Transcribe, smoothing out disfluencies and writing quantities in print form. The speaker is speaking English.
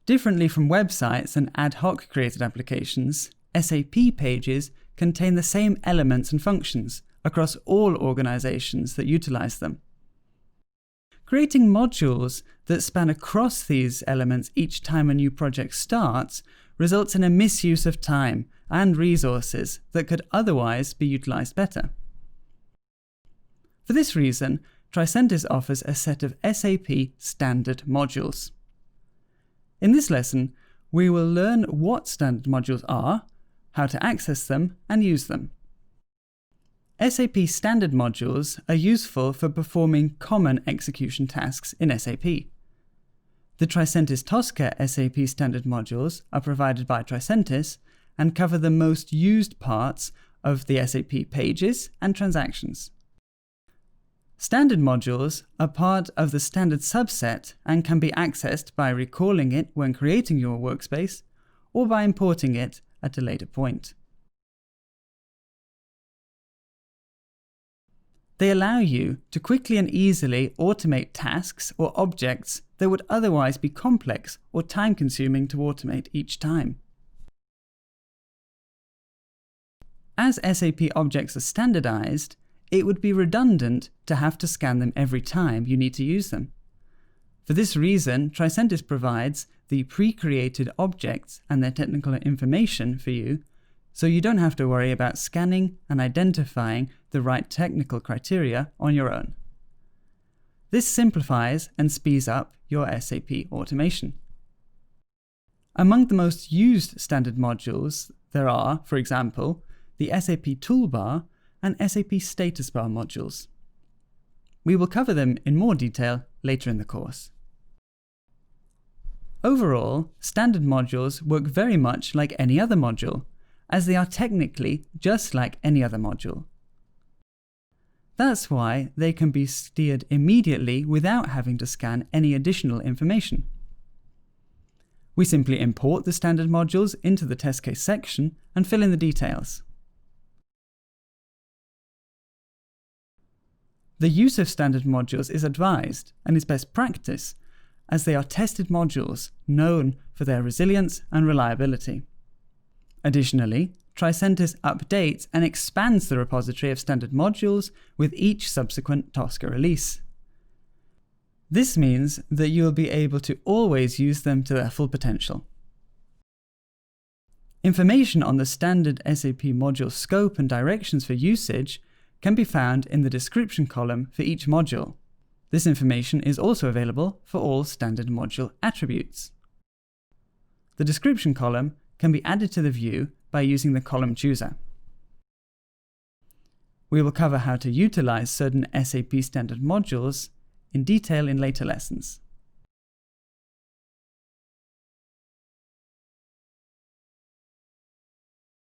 Differently from websites and ad hoc created applications, SAP pages contain the same elements and functions across all organizations that utilize them. Creating modules that span across these elements each time a new project starts results in a misuse of time and resources that could otherwise be utilized better. For this reason, Tricentis offers a set of SAP standard modules. In this lesson, we will learn what standard modules are, how to access them and use them. SAP standard modules are useful for performing common execution tasks in SAP. The Tricentis Tosca SAP standard modules are provided by Tricentis and cover the most used parts of the SAP pages and transactions. Standard modules are part of the standard subset and can be accessed by recalling it when creating your workspace or by importing it at a later point. They allow you to quickly and easily automate tasks or objects that would otherwise be complex or time-consuming to automate each time. As SAP objects are standardized, it would be redundant to have to scan them every time you need to use them. For this reason, Tricentis provides the pre-created objects and their technical information for you, so you don't have to worry about scanning and identifying the right technical criteria on your own. This simplifies and speeds up your SAP automation. Among the most used standard modules, there are, for example, the SAP Toolbar and SAP Status Bar modules. We will cover them in more detail later in the course. Overall, standard modules work very much like any other module, as they are technically just like any other module. That's why they can be steered immediately without having to scan any additional information. We simply import the standard modules into the test case section and fill in the details. The use of standard modules is advised and is best practice, as they are tested modules known for their resilience and reliability. Additionally, Tricentis updates and expands the repository of standard modules with each subsequent Tosca release. This means that you will be able to always use them to their full potential. Information on the standard SAP module scope and directions for usage can be found in the description column for each module. This information is also available for all standard module attributes. The description column can be added to the view by using the column chooser. We will cover how to utilize certain SAP standard modules in detail in later lessons.